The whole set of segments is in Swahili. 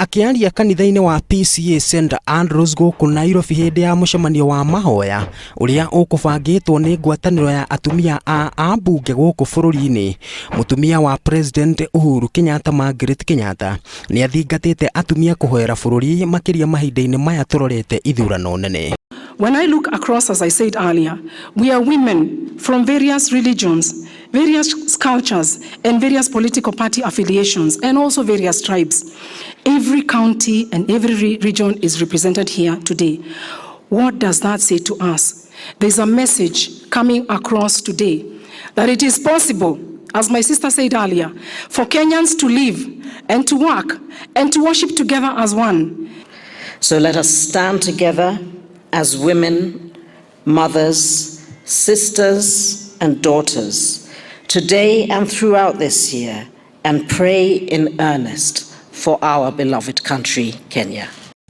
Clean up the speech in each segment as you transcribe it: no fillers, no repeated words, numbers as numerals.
Akiaria kanitha-inĩ wa PCA St Andrews gũkũ Nairobi hĩndĩ ya mũcemanio wa mahoya ũrĩa ũkũbangĩtwo nĩ ngwatanĩro ya atumia a ambunge gũkũ bũrũri-inĩ, mũtumia wa President Uhuru Kenyatta Margaret Kenyatta nĩ athingatĩte atumia kũhoera bũrũri makĩria mahinda-inĩ maya tũrorete ithurano nene. When I look across, as I said earlier, we are women from various religions, various cultures, and various political party affiliations, and also various tribes. Every county and every region is represented here today. What does that say to us? There's a message coming across today that it is possible, as my sister said earlier, for Kenyans to live and to work and to worship together as one. So let us stand together as women, mothers, sisters, and daughters, today and throughout this year, and pray in earnest for our beloved country, Kenya.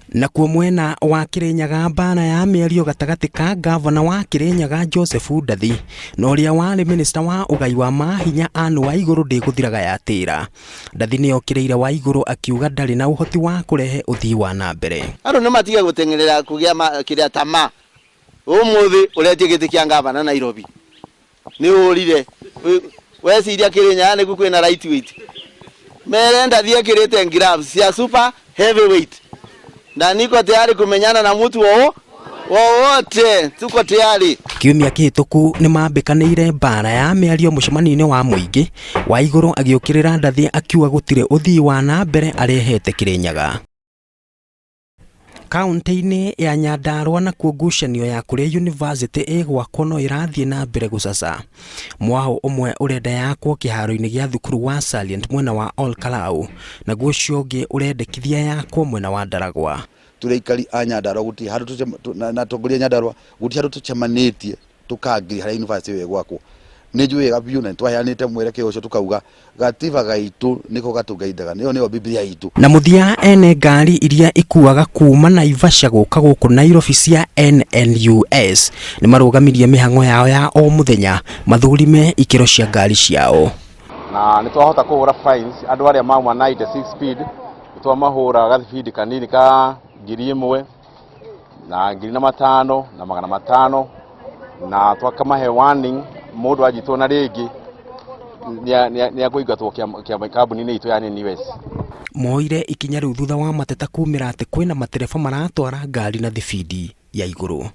Na kwa mwena wa Kirinyaga bana ya mĩario gatagatĩ ka gavana wa Kirinyaga Joseph Ndathi na ũrĩa warĩ minister wa ũgai wa mahinya Anne Waigũrũ ndĩgũthiraga yatĩra. Ndathi nĩ okĩrĩire Waigũrũ akiuga ndarĩ na ũhoti wa kũrehe ũthii wa na mbere. Andũ nĩ matiga gũtengerera kũgĩa kĩrĩa tama. Ũmũthĩ ũretie gĩtĩ kĩa gavana Nairobi. Nĩ ũrire. Weciria Kirinyaga nĩ kwĩna lightweight. Mere Ndathi ekĩrĩte gloves cia super heavyweight. Na niko tayari kumenyana na mtu wowote, tuko tayari. Kiumia kĩhĩtũku nĩ mambĩkanĩire bara ya mĩario mũcemanio-inĩ wa mũingĩ, Waigũrũ agĩũkĩrĩra Ndathi akiuga gũtirĩ ũthii wa na mbere arehete Kirinyaga. Kaunti-inĩ ya Nyandarua na ngucanio ya kũrĩa university ĩgwakwo no ĩrathiĩ na mbere gũcaca. Mwahũ ũmwe ũrenda yakwo kĩharo-inĩ gĩa thukuru wa Salient mwena wa Olkalau, naguo ũcio ũngĩ ũrendekithia yakwo mwena wa Ndaragwa. Tũraikari a Nyandarua gũtirĩ handũ na tongoria Nyandarua gũtirĩ handũ tũcemanĩtie tũkangiri harĩa university ĩyo ĩgwakwo. Nĩnjũĩ gabiũ na twaheanĩte mwerekeo ũcio tukauga gatiba gaitũ nĩko gatũgeithaga, nĩyo Biblia itũ. Na mũthia ene ngari iria ikuaga kuma Naivasha gũka gũkũ Nairobi cia NNUS nĩ marũgamirie mĩhang'o yao ya o mũthenya mathũrime ikĩro cia ngari ciao. Na nĩ twahota kũhũra fines andũ arĩa mauma 96 speed, twamahũra gathibidi kanini ka 1,000 na 500 na 500 na twakamahe warning mũndũ ajitwo na rĩngĩ nĩ akũingatwo kambuni-inĩ itũ ya NNUS. Moire ikinya rĩu thutha wa mateta kumĩra atĩ kwĩna matereba maratwara ngari na thibidi ya igũrũ.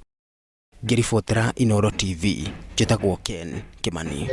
Ngĩribotera Inooro TV, njĩtagwo Ken Kimani.